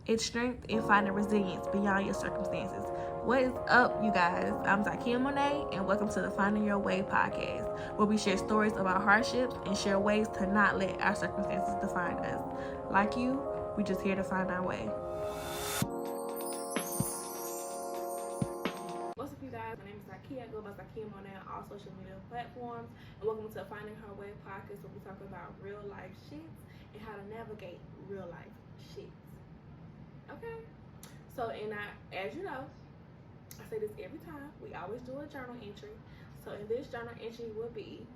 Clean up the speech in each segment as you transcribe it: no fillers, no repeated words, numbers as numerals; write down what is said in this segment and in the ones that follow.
It's strength in finding resilience beyond your circumstances. What is up, you guys? I'm Zakia Monet, and welcome to the Finding Your Way podcast, where we share stories about hardships and share ways to not let our circumstances define us. Like you, we just here to find our way. What's up, you guys? My name is Zakia. I go by Zakia Monet on all social media platforms, and welcome to Finding Her Way podcast, where we talk about real life shits and how to navigate real life shits. Okay. So, as you know, I say this every time. We always do a journal entry. So, in this journal entry will be,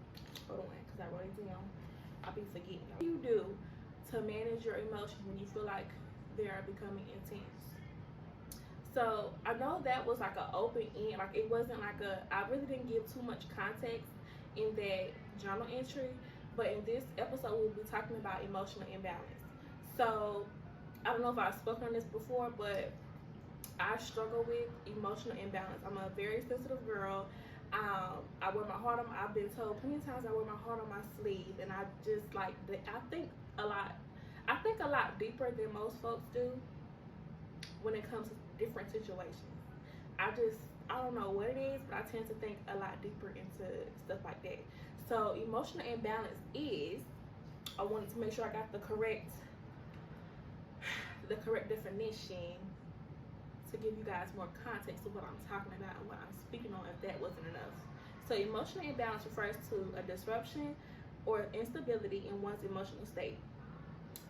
hold on, because I wrote it down. I'll be forgetting. What do you do to manage your emotions when you feel like they are becoming intense? So, I know that was like an open end. Like, it wasn't like I really didn't give too much context in that journal entry. But in this episode, we'll be talking about emotional imbalance. So, I don't know if I've spoken on this before, but I struggle with emotional imbalance. I'm a very sensitive girl. I wear my heart on. I've been told plenty of times I wear my heart on my sleeve, and I just like. I think a lot. I think a lot deeper than most folks do when it comes to different situations. I don't know what it is, but I tend to think a lot deeper into stuff like that. So emotional imbalance is. I wanted to make sure I got the correct definition to give you guys more context of what I'm talking about and what I'm speaking on if that wasn't enough. So emotional imbalance refers to a disruption or instability in one's emotional state,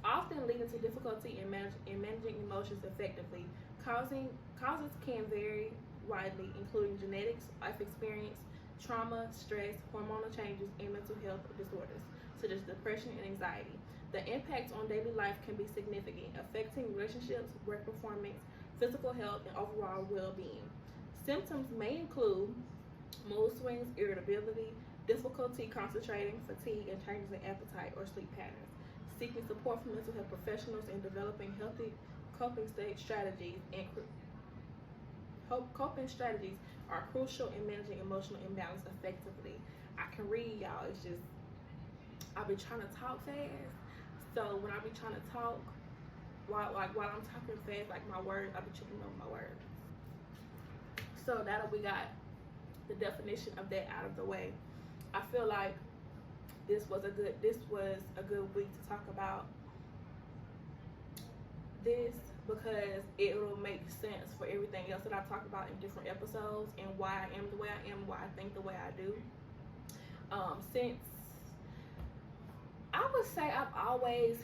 often leading to difficulty in managing emotions effectively. Causes can vary widely, including genetics, life experience, trauma, stress, hormonal changes, and mental health disorders such as depression and anxiety. The impact on daily life can be significant, affecting relationships, work performance, physical health, and overall well-being. Symptoms may include mood swings, irritability, difficulty concentrating, fatigue, and changes in appetite or sleep patterns. Seeking support from mental health professionals and developing healthy coping strategies are crucial in managing emotional imbalance effectively. I can read, y'all. It's just I be trying to talk fast. So when I be trying to talk, while I'm talking fast, like my words, I be tripping over my words. So now that we got the definition of that out of the way, I feel like this was a good week to talk about this because it will make sense for everything else that I talk about in different episodes and why I am the way I am, why I think the way I do. Since I would say I've always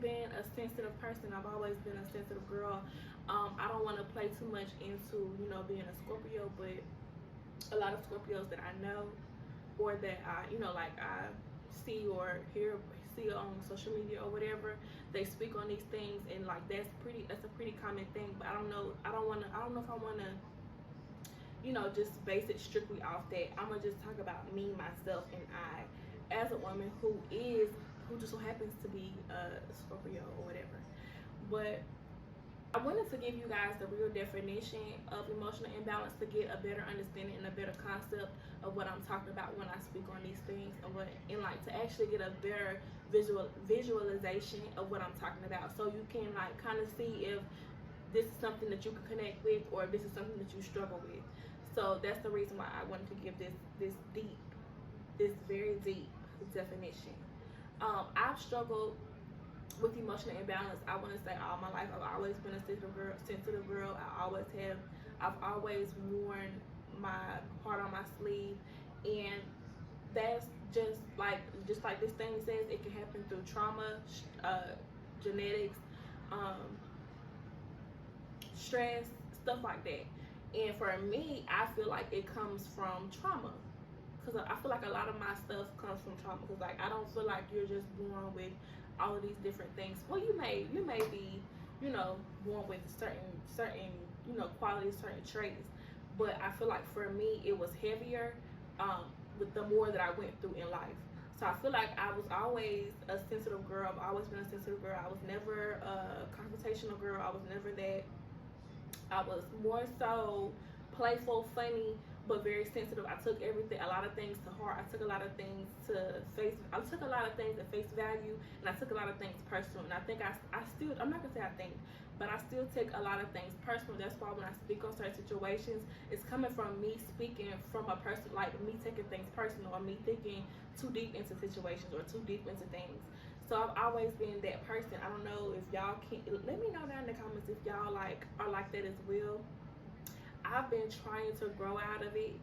been a sensitive person. I've always been a sensitive girl. I don't want to play too much into, being a Scorpio, but a lot of Scorpios that I know or that I see or see on social media or whatever, they speak on these things and like that's a pretty common thing. But I don't know if I wanna just base it strictly off that. I'm gonna just talk about me, myself, and I as a woman who just so happens to be a Scorpio or whatever. But I wanted to give you guys the real definition of emotional imbalance to get a better understanding and a better concept of what I'm talking about when I speak on these things, and to actually get a better visualization of what I'm talking about, so you can kind of see if this is something that you can connect with or if this is something that you struggle with. So that's the reason why I wanted to give this very deep definition. I've struggled with emotional imbalance, I want to say all my life. I've always been a sensitive girl. I've always worn my heart on my sleeve, and that's just like this thing says, it can happen through trauma, genetics, stress, stuff like that. And for me, I feel like it comes from trauma. Because I feel like a lot of my stuff comes from trauma. Because I don't feel like you're just born with all of these different things. Well, you may be, born with certain qualities, certain traits. But I feel like for me, it was heavier with the more that I went through in life. So I feel like I was always a sensitive girl. I've always been a sensitive girl. I was never a confrontational girl. I was never that. I was more so playful, funny, but very sensitive. I took a lot of things to heart. I took a lot of things I took a lot of things at face value, and I took a lot of things personal. And I think I still, I'm not gonna say I think, but I still take a lot of things personal. That's why when I speak on certain situations, it's coming from me speaking from a person, like me taking things personal, or me thinking too deep into situations or too deep into things. So I've always been that person. I don't know if y'all can, let me know down in the comments if y'all like are like that as well. I've been trying to grow out of it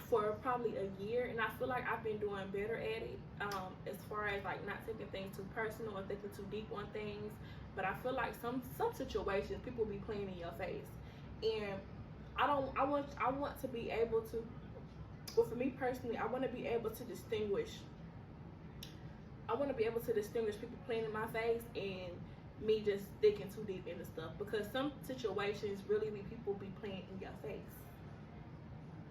for probably a year, and I feel like I've been doing better at it, as far as like not taking things too personal or thinking too deep on things. But I feel like some situations people be playing in your face, and I want to be able to, well, for me personally, I want to be able to distinguish people playing in my face and me just thinking too deep into stuff, because some situations really be people be playing in your face.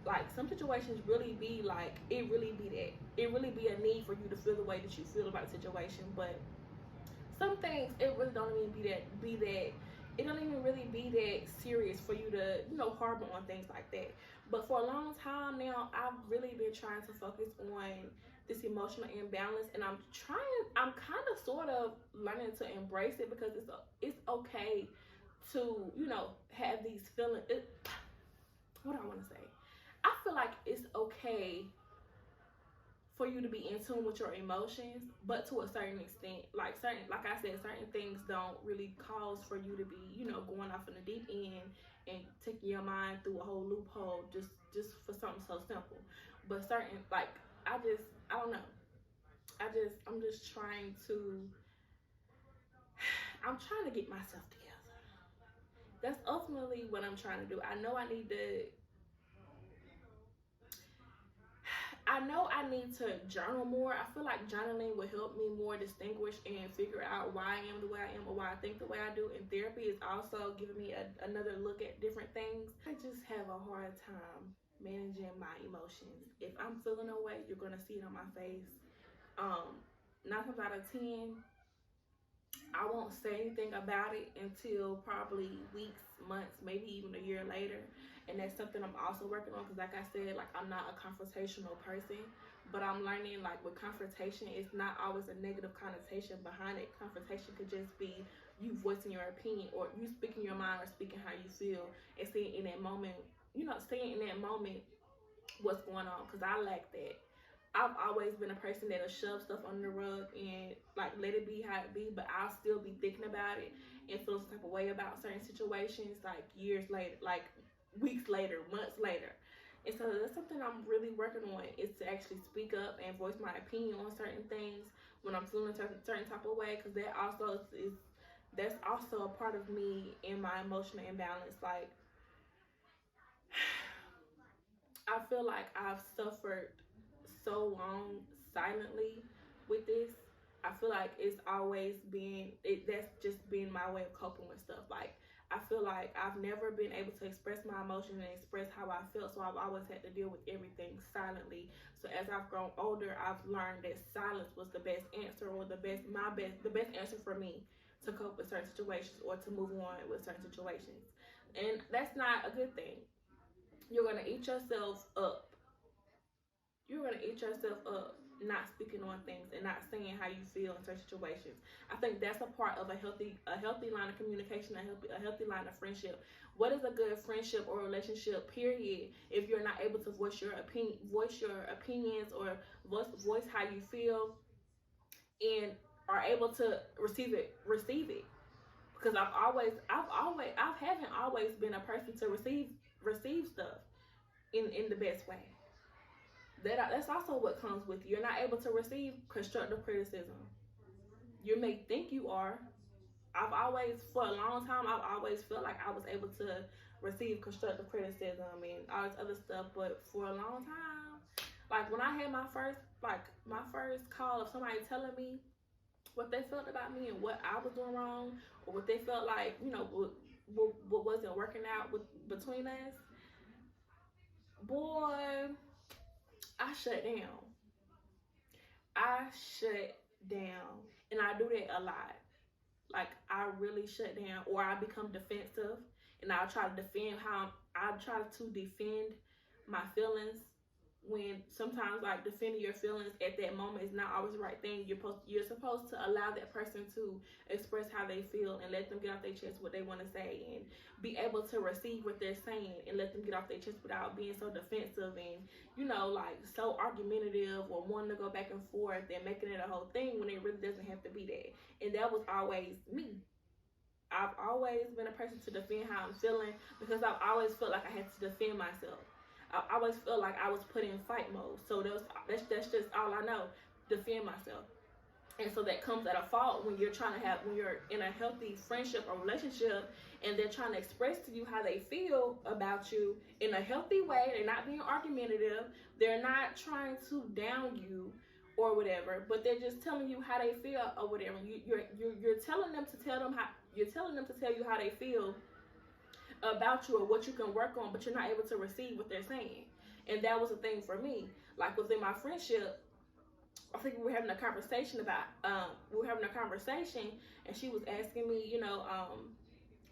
Like some situations really be like, it really be a need for you to feel the way that you feel about a situation. But some things, it really don't even it don't even really be that serious for you to, harbor on things like that. But for a long time now, I've really been trying to focus on this emotional imbalance, and I'm kind of sort of learning to embrace it, because it's okay to, have these feelings. What do I want to say? I feel like it's okay for you to be in tune with your emotions, but to a certain extent. Like I said, certain things don't really cause for you to be, going off in the deep end and taking your mind through a whole loophole just for something so simple. But certain, like, I don't know. I'm just trying to, I'm trying to get myself together. That's ultimately what I'm trying to do. I know I need to journal more. I feel like journaling will help me more distinguish and figure out why I am the way I am, or why I think the way I do. And therapy is also giving me another look at different things. I just have a hard time managing my emotions. If I'm feeling a way, you're gonna see it on my face. 9 times out of 10, I won't say anything about it until probably weeks, months, maybe even a year later. And that's something I'm also working on, because like I said, like, I'm not a confrontational person, but I'm learning, like, with confrontation, it's not always a negative connotation behind it. Confrontation could just be you voicing your opinion, or you speaking your mind, or speaking how you feel, and seeing in that moment, what's going on, because I lack that. I've always been a person that'll shove stuff under the rug and, like, let it be how it be, but I'll still be thinking about it and feel some type of way about certain situations, like, years later, like weeks later, months later. And so that's something I'm really working on, is to actually speak up and voice my opinion on certain things when I'm feeling a certain type of way, because that's also a part of me in my emotional imbalance. Like, I feel like I've suffered so long silently with this. I feel like it's always been that's just been my way of coping with stuff. Like, I feel like I've never been able to express my emotions and express how I felt, so I've always had to deal with everything silently. So as I've grown older, I've learned that silence was the best answer, or the best answer for me to cope with certain situations, or to move on with certain situations. And that's not a good thing. You're gonna eat yourself up. You're gonna eat yourself up not speaking on things and not saying how you feel in certain situations. I think that's a part of a healthy line of communication, a healthy line of friendship. What is a good friendship or relationship, period, if you're not able to voice your opinions, or voice how you feel, and are able to receive it? Because I haven't always been a person to receive stuff in the best way. That's also what comes with you. You're not able to receive constructive criticism. You may think you are. For a long time, I've always felt like I was able to receive constructive criticism and all this other stuff. But for a long time, like, when I had my first call of somebody telling me what they felt about me and what I was doing wrong, or what they felt like, what wasn't working out between us, boy, I shut down. And I do that a lot. Like, I really shut down, or I become defensive, and I'll try to defend my feelings, when sometimes like defending your feelings at that moment is not always the right thing. You're supposed to allow that person to express how they feel and let them get off their chest what they want to say, and be able to receive what they're saying and let them get off their chest without being so defensive and, you know, like so argumentative or wanting to go back and forth and making it a whole thing when it really doesn't have to be that. And that was always me. I've always been a person to defend how I'm feeling, because I've always felt like I had to defend myself. I always felt like I was put in fight mode. So that's just all I know, defend myself. And so that comes at a fault when you're in a healthy friendship or relationship, and they're trying to express to you how they feel about you in a healthy way. They're not being argumentative. They're not trying to down you or whatever, but they're just telling you how they feel or whatever. You're telling them to tell you how they feel about you or what you can work on, but you're not able to receive what they're saying. And that was a thing for me. Like within my friendship, I think we were having a conversation and she was asking me, you know,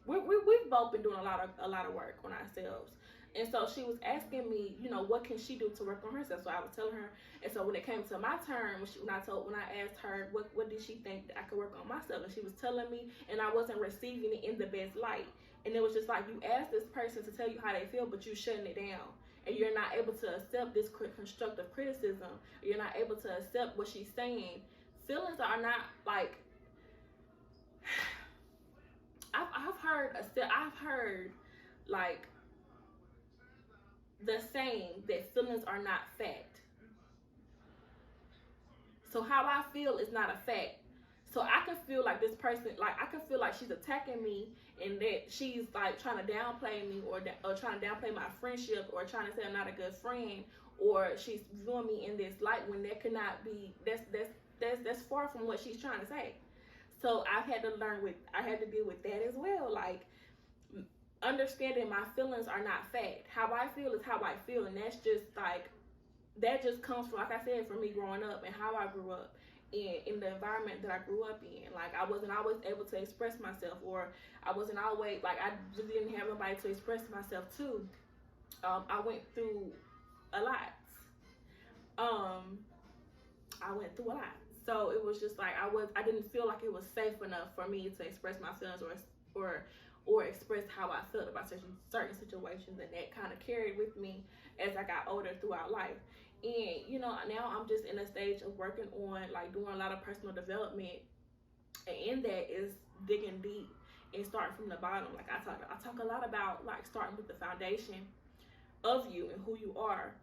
we've both been doing a lot of work on ourselves. And so she was asking me, you know, what can she do to work on herself? So I was telling her. And so when it came to my turn, when I asked her what did she think that I could work on myself, and she was telling me, and I wasn't receiving it in the best light. And it was just like, you asked this person to tell you how they feel, but you're shutting it down. And you're not able to accept this constructive criticism. You're not able to accept what she's saying. Feelings are not like, I've heard like the saying that feelings are not fact. So how I feel is not a fact. So I can feel like this person, like I can feel like she's attacking me, and that she's like trying to downplay me, or trying to downplay my friendship, or trying to say I'm not a good friend, or she's viewing me in this light when that cannot be. That's far from what she's trying to say. So I had to deal with that as well. Like understanding my feelings are not fact. How I feel is how I feel, and that just comes from, like I said, from me growing up and how I grew up. In the environment that I grew up in. Like I wasn't always able to express myself, or I wasn't always, like I just didn't have nobody to express myself to. I went through a lot. So it was just like I didn't feel like it was safe enough for me to express my feelings or express how I felt about certain situations, and that kind of carried with me as I got older throughout life. And you know, now I'm just in a stage of working on like doing a lot of personal development, and in that is digging deep and starting from the bottom. Like I talk a lot about like starting with the foundation of you and who you are,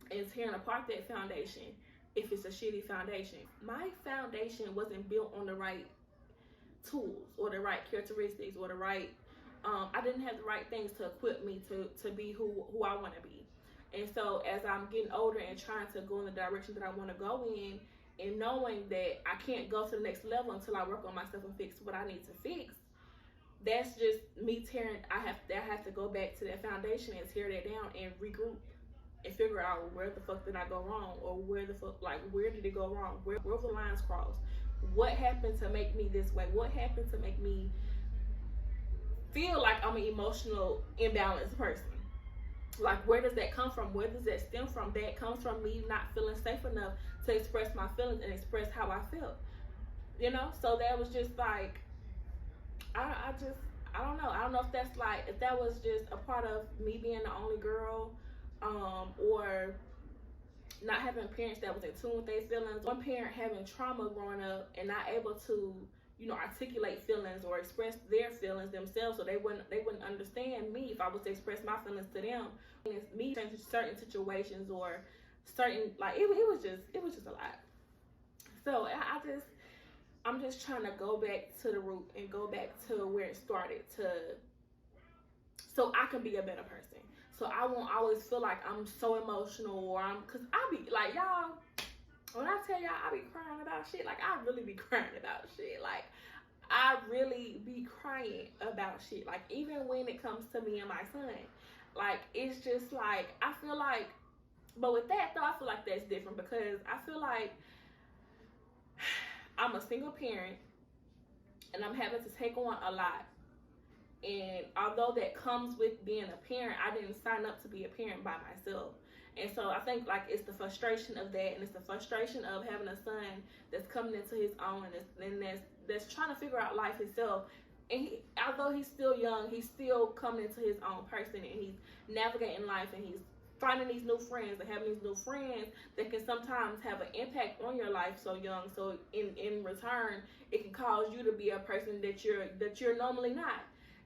and tearing apart that foundation if it's a shitty foundation. My foundation wasn't built on the right tools or the right characteristics or the right I didn't have the right things to equip me to be who I want to be. And so as I'm getting older and trying to go in the direction that I want to go in, and knowing that I can't go to the next level until I work on myself and fix what I need to fix, that's just me tearing. I have to go back to that foundation and tear that down and regroup and figure out where the fuck did I go wrong, or where did it go wrong? Where the lines crossed? What happened to make me this way? What happened to make me feel like I'm an emotional imbalanced person? Like, where does that come from? Where does that stem from? That comes from me not feeling safe enough to express my feelings and express how I felt. You know? So that was just like, I don't know. I don't know if that was just a part of me being the only girl, or not having parents that was in tune with their feelings. One parent having trauma growing up and not able to, you know, articulate feelings or express their feelings themselves, so they wouldn't understand me if I was to express my feelings to them. And it's me in certain situations or certain, like it was just a lot. So I'm just trying to go back to the root and go back to where it started, so I can be a better person. So I won't always feel like I'm so emotional, or cause I be like, y'all, when I tell y'all I be crying about shit, like I really be crying about shit. Like I really be crying about shit. Like even when it comes to me and my son, like it's just like, I feel like, but with that though, I feel like that's different, because I feel like I'm a single parent and I'm having to take on a lot. And although that comes with being a parent, I didn't sign up to be a parent by myself. And so I think like it's the frustration of that, and it's the frustration of having a son that's coming into his own, and that's trying to figure out life himself. And although he's still young, he's still coming into his own person, and he's navigating life, and he's finding these new friends and having these new friends that can sometimes have an impact on your life so young. So in return, it can cause you to be a person that you're normally not.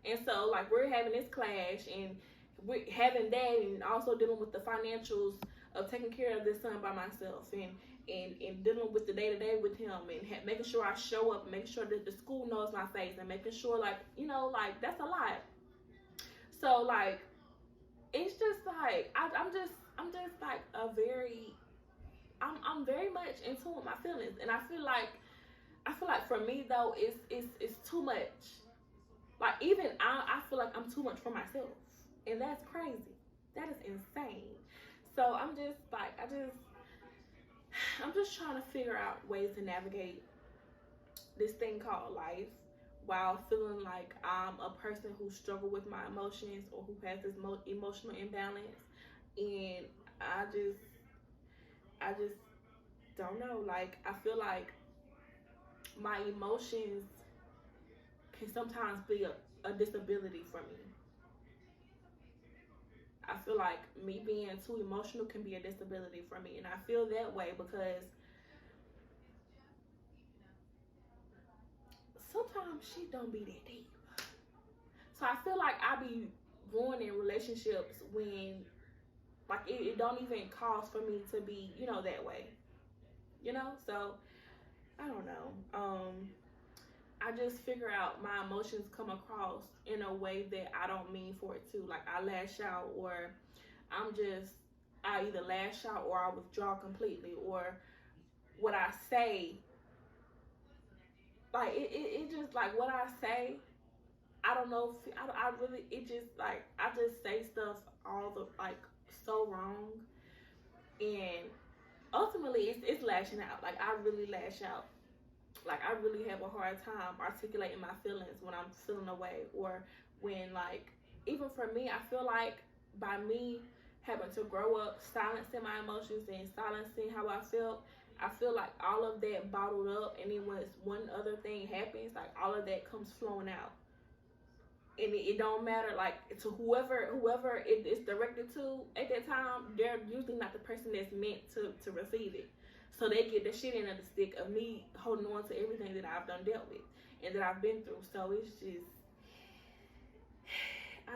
And so like we're having this clash, and we're having that, and also dealing with the financials of taking care of this son by myself, and dealing with the day-to-day with him, and making sure I show up, and making sure that the school knows my face, and making sure like, you know, like that's a lot. So like it's just like I'm just like I'm very much in tune with my feelings, and I feel like for me though it's too much. Like even I feel like I'm too much for myself, and that's crazy. That is insane. So I'm just like I'm just trying to figure out ways to navigate this thing called life while feeling like I'm a person who struggles with my emotions, or who has this emotional imbalance. And I just don't know. Like I feel like my emotions can sometimes be a disability for me. I feel like me being too emotional can be a disability for me, and I feel that way because sometimes she don't be that deep. So I feel like I be ruining relationships when like it don't even cause for me to be, you know, that way. You know? So I don't know. I just figure out my emotions come across in a way that I don't mean for it to. Like I lash out, or I either lash out or I withdraw completely, or what I say, like it just like what I say, I don't know if I really, it just like I just say stuff all the like so wrong, and ultimately it's lashing out. Like I really lash out. Like I really have a hard time articulating my feelings when I'm feeling away, or when like, even for me, I feel like by me having to grow up silencing my emotions and silencing how I feel like all of that bottled up, and then when one other thing happens, like all of that comes flowing out. And it don't matter like to whoever it is directed to at that time, they're usually not the person that's meant to receive it. So they get the shit end of the stick of me holding on to everything that I've done dealt with and that I've been through. So it's just, I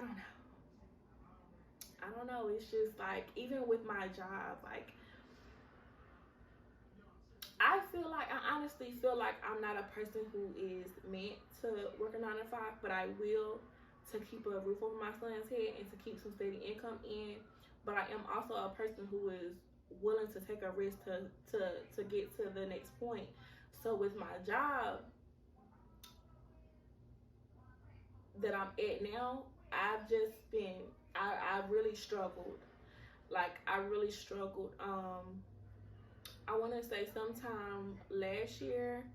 don't know. It's just like, even with my job, like I honestly feel like I'm not a person who is meant to work a 9 to 5, but I will, to keep a roof over my son's head and to keep some steady income in. But I am also a person who is willing to take a risk to get to the next point. So with my job that I'm at now, I've just been, I really struggled. Like I really struggled. I want to say sometime last year,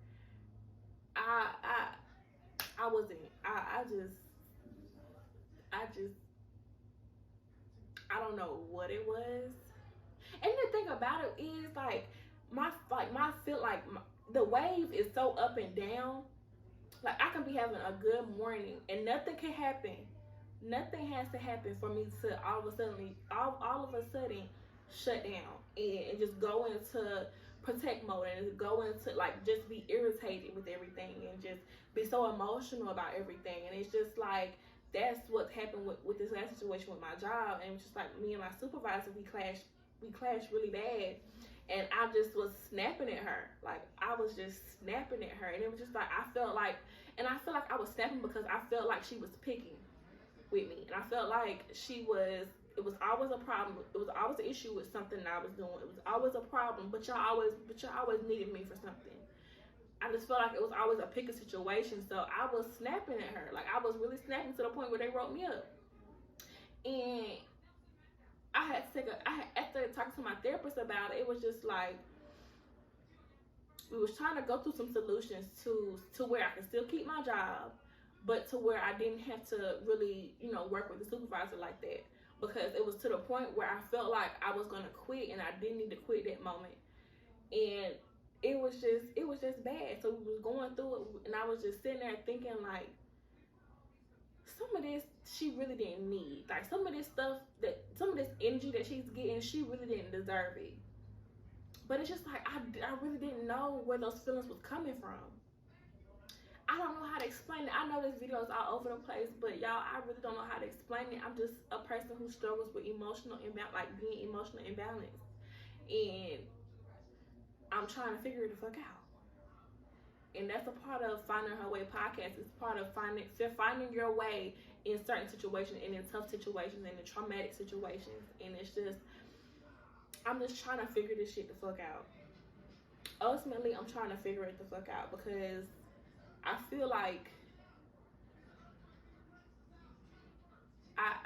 I wasn't, I don't know what it was. And the thing about it is like the wave is so up and down. Like I can be having a good morning and nothing can happen. Nothing has to happen for me to all of a sudden shut down and just go into protect mode, and go into like just be irritated with everything and just be so emotional about everything. And it's just like that's what happened with this last situation with my job. And it's just like me and my supervisor, we clashed really bad, and I just was snapping at her. Like I was just snapping at her, and it was just like I feel like I was snapping because I felt like she was picking with me, and I felt like it was always a problem. It was always an issue with something that I was doing. It was always a problem, but y'all always needed me for something. I just felt like it was always a picking situation. So I was snapping at her. Like I was really snapping to the point where they wrote me up. And after talking to my therapist about it, it was just like we was trying to go through some solutions to where I can still keep my job, but to where I didn't have to really, you know, work with the supervisor like that, because it was to the point where I felt like I was gonna quit, and I didn't need to quit that moment. And it was just bad. So we was going through it, and I was just sitting there thinking like, some of this she really didn't need. Like some of this energy that she's getting, she really didn't deserve it. But it's just like I really didn't know where those feelings was coming from. I don't know how to explain it. I know this video is all over the place, but y'all, I really don't know how to explain it. I'm just a person who struggles with emotional imbalance, like being emotional imbalanced, and I'm trying to figure it the fuck out. And that's a part of Finding Her Way podcast. It's part of finding your way in certain situations, and in tough situations, and in traumatic situations. And it's just, I'm just trying to figure this shit the fuck out. Ultimately, I'm trying to figure it the fuck out, because I feel like I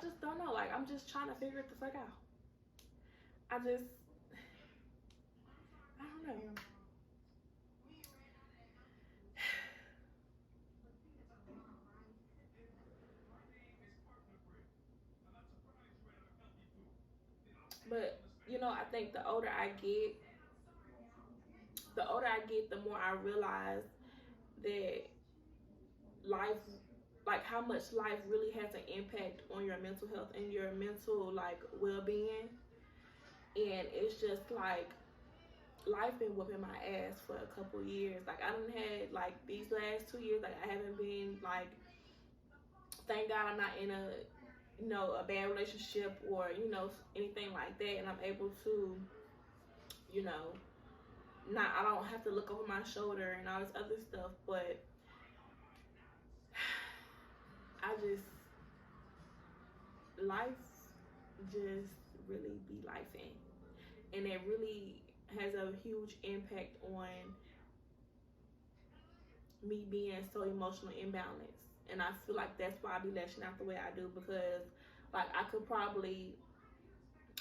just don't know. Like, I'm just trying to figure it the fuck out. I don't know. But, you know, I think the older I get, the more I realize that life, like how much life really has an impact on your mental health and your mental, like, well-being. And it's just like, life been whooping my ass for a couple years. Like, I done had, like, these last 2 years, like, I haven't been, like, thank God I'm not in a, you know, a bad relationship or, you know, anything like that. And I'm able to, you know, I don't have to look over my shoulder and all this other stuff. But life just really be lifing. And it really has a huge impact on me being so emotionally imbalanced. And I feel like that's why I be lashing out the way I do, because like I probably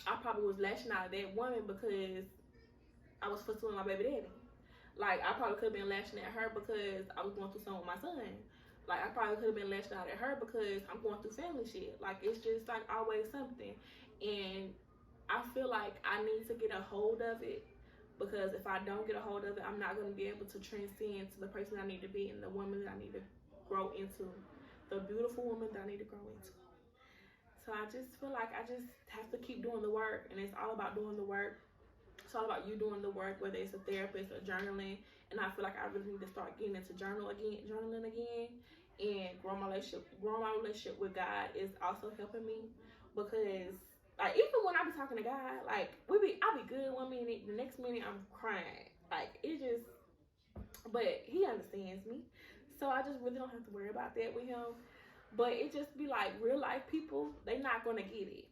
was lashing out at that woman because I was pursuing my baby daddy. Like, I probably could have been lashing at her because I was going through something with my son. Like, I probably could have been lashing out at her because I'm going through family shit. Like, it's just like always something. And I feel like I need to get a hold of it, because if I don't get a hold of it, I'm not going to be able to transcend to the person I need to be and the woman that I need to grow into, the beautiful woman that I need to grow into. So I just feel like I just have to keep doing the work, and it's all about doing the work. It's all about you doing the work, whether it's a therapist or journaling. And I feel like I really need to start getting into journaling again, and growing my relationship with God is also helping me, because like, even when I be talking to God, like I be good one minute, the next minute I'm crying. Like, it just, but he understands me, so I just really don't have to worry about that with him. But it just be like, real life people, they not gonna get it.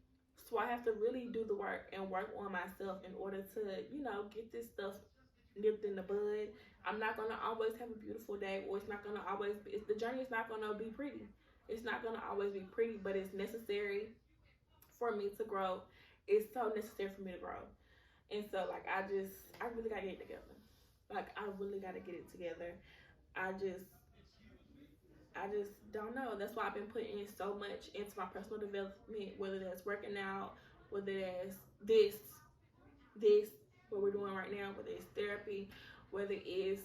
So I have to really do the work and work on myself in order to, you know, get this stuff nipped in the bud. I'm not gonna always have a beautiful day, or it's not gonna always be, the journey is not gonna be pretty. It's not gonna always be pretty, but it's necessary for me to grow. It's so necessary for me to grow. And so, like, I really gotta get it together. Like, I really gotta get it together. I just don't know. That's why I've been putting in so much into my personal development, whether that's working out, whether that's this what we're doing right now, whether it's therapy, whether it's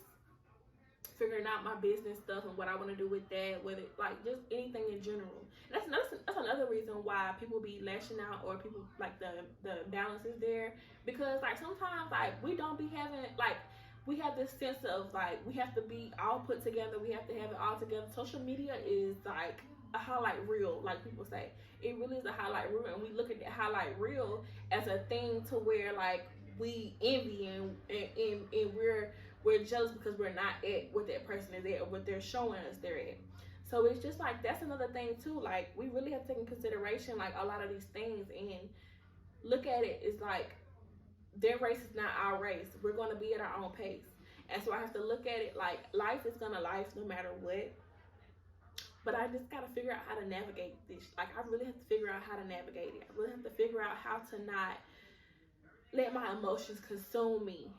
figuring out my business stuff and what I want to do with that, whether, like, just anything in general. That's another reason why people be lashing out, or people, like, the balance is there, because like sometimes, like, we don't be having, like, we have this sense of like we have to be all put together, we have to have it all together. Social media is like a highlight reel, like people say. It really is a highlight reel, and we look at the highlight reel as a thing to where, like, we envy and we're jealous because we're not at what that person is at, or what they're showing us they're at. So it's just like, that's another thing too. Like, we really have to take in consideration like a lot of these things, and look at it as like, their race is not our race. We're going to be at our own pace. And so I have to look at it like, life is going to life no matter what. But I just got to figure out how to navigate this. Like, I really have to figure out how to navigate it. I really have to figure out how to not let my emotions consume me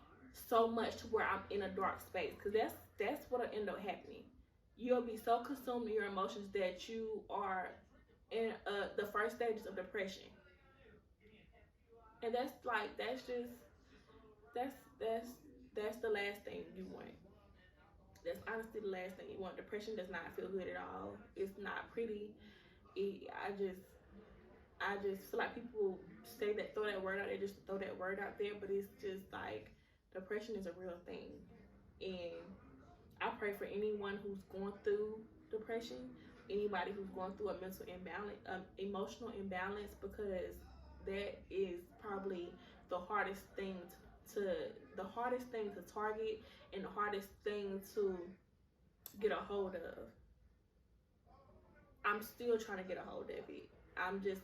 so much to where I'm in a dark space, because that's what'll end up happening. You'll be so consumed in your emotions that you are in the first stages of depression, and that's that's the last thing you want. That's honestly the last thing you want. Depression does not feel good at all. It's not pretty. I just feel like people say that, throw that word out there just to throw that word out there, but it's just like depression is a real thing. And I pray for anyone who's going through depression, anybody who's going through a mental imbalance, emotional imbalance, because that is probably the hardest thing the hardest thing to target, and the hardest thing to get a hold of. I'm still trying to get a hold of it. I'm just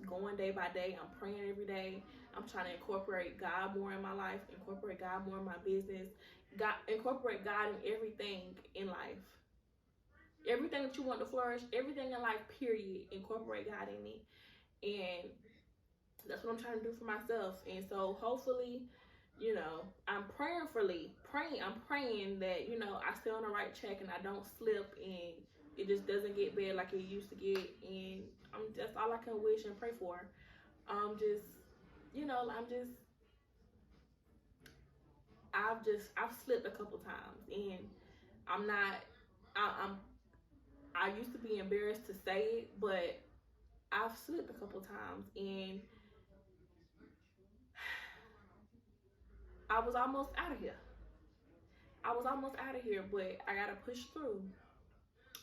going day by day. I'm praying every day. I'm trying to incorporate God more in my life, incorporate God more in my business, incorporate God in everything in life. Everything that you want to flourish, everything in life, period, incorporate God in it. And that's what I'm trying to do for myself. And so hopefully, you know, I'm praying that, you know, I stay on the right track and I don't slip and it just doesn't get bad like it used to get. And that's all I can wish and pray for. You know, I've slipped a couple times, and I used to be embarrassed to say it, but I've slipped a couple times, and I was almost out of here. But I gotta push through.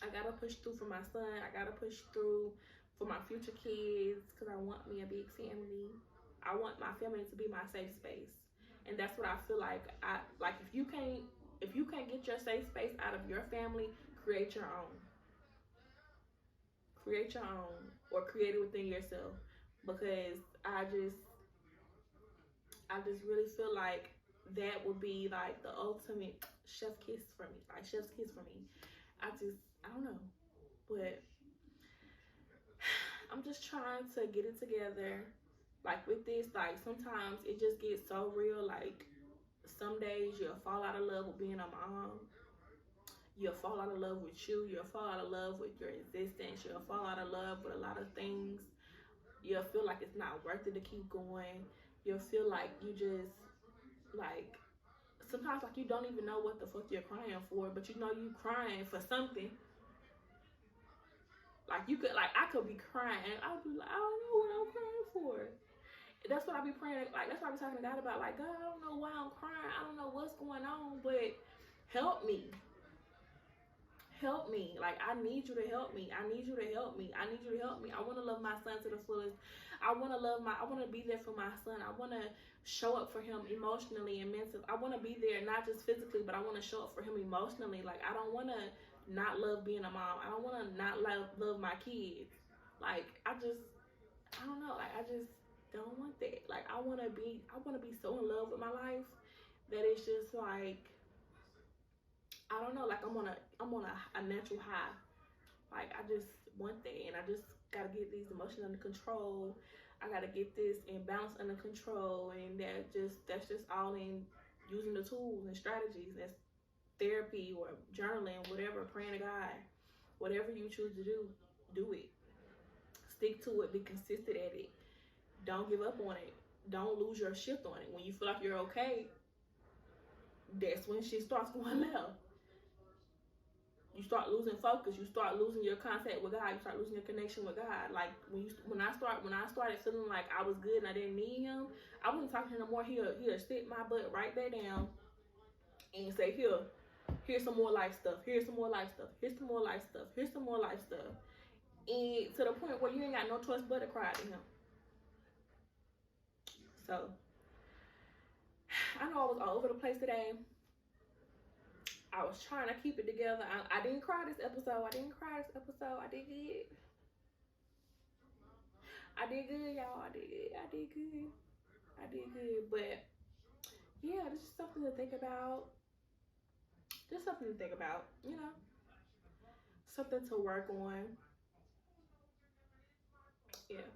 I gotta push through for my son. I gotta push through for my future kids, because I want me a big family. I want my family to be my safe space. And that's what I feel like. If you can't get your safe space out of your family, create your own. Create your own, or create it within yourself. Because I just really feel like that would be like the ultimate chef kiss for me. Like chef's kiss for me. I don't know. But I'm just trying to get it together. Like with this, like sometimes it just gets so real. Like some days you'll fall out of love with being a mom. You'll fall out of love with you. You'll fall out of love with your existence. You'll fall out of love with a lot of things. You'll feel like it's not worth it to keep going. You'll feel like you just, like, sometimes like you don't even know what the fuck you're crying for, but you know you crying for something. Like I could be crying. I'll be like, I don't know what I'm crying for. That's what I be praying. Like that's what I be talking to God about. Like, God, I don't know why I'm crying. I don't know what's going on, but help me. Help me. Like, I need you to help me. I need you to help me. I need you to help me. I want to love my son to the fullest. I want to be there for my son. I want to show up for him emotionally and mentally. I want to be there, not just physically, but I want to show up for him emotionally. Like, I don't want to not love being a mom. I don't want to not love my kids. Like, I don't know. Like, I just don't want that. Like, I want to be so in love with my life that it's just like, I don't know, like I'm on a natural high. Like I just want that, and I just gotta get these emotions under control. I gotta get this imbalance under control, and that's just all in using the tools and strategies. That's therapy or journaling, whatever, praying to God. Whatever you choose to do it. Stick to it, be consistent at it. Don't give up on it. Don't lose your shift on it. When you feel like you're okay, that's when shit starts going left. You start losing focus. You start losing your contact with God. You start losing your connection with God. Like when I started feeling like I was good and I didn't need Him, I wasn't talking to Him no more. He'll sit my butt right back down and say, here's some more life stuff. Here's some more life stuff. Here's some more life stuff. Here's some more life stuff. And to the point where you ain't got no choice but to cry to Him. So I know I was all over the place today. I was trying to keep it together. I didn't cry this episode. I did good. I did good, y'all. I did good. But yeah, this is something to think about. Just something to think about, you know. Something to work on. Yeah.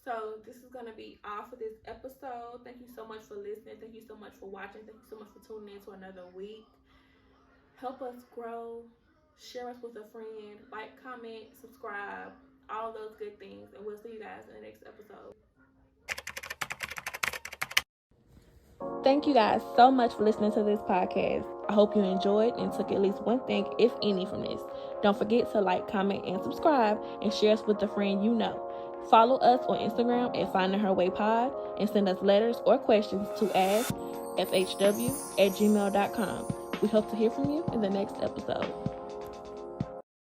So this is going to be all for this episode. Thank you so much for listening. Thank you so much for watching. Thank you so much for tuning in to another week. Help us grow. Share us with a friend. Like, comment, subscribe. All those good things. And we'll see you guys in the next episode. Thank you guys so much for listening to this podcast. I hope you enjoyed and took at least one thing, if any, from this. Don't forget to like, comment, and subscribe, and share us with a friend you know. Follow us on Instagram at findingherwaypod, and send us letters or questions to askfhw@gmail.com. We hope to hear from you in the next episode.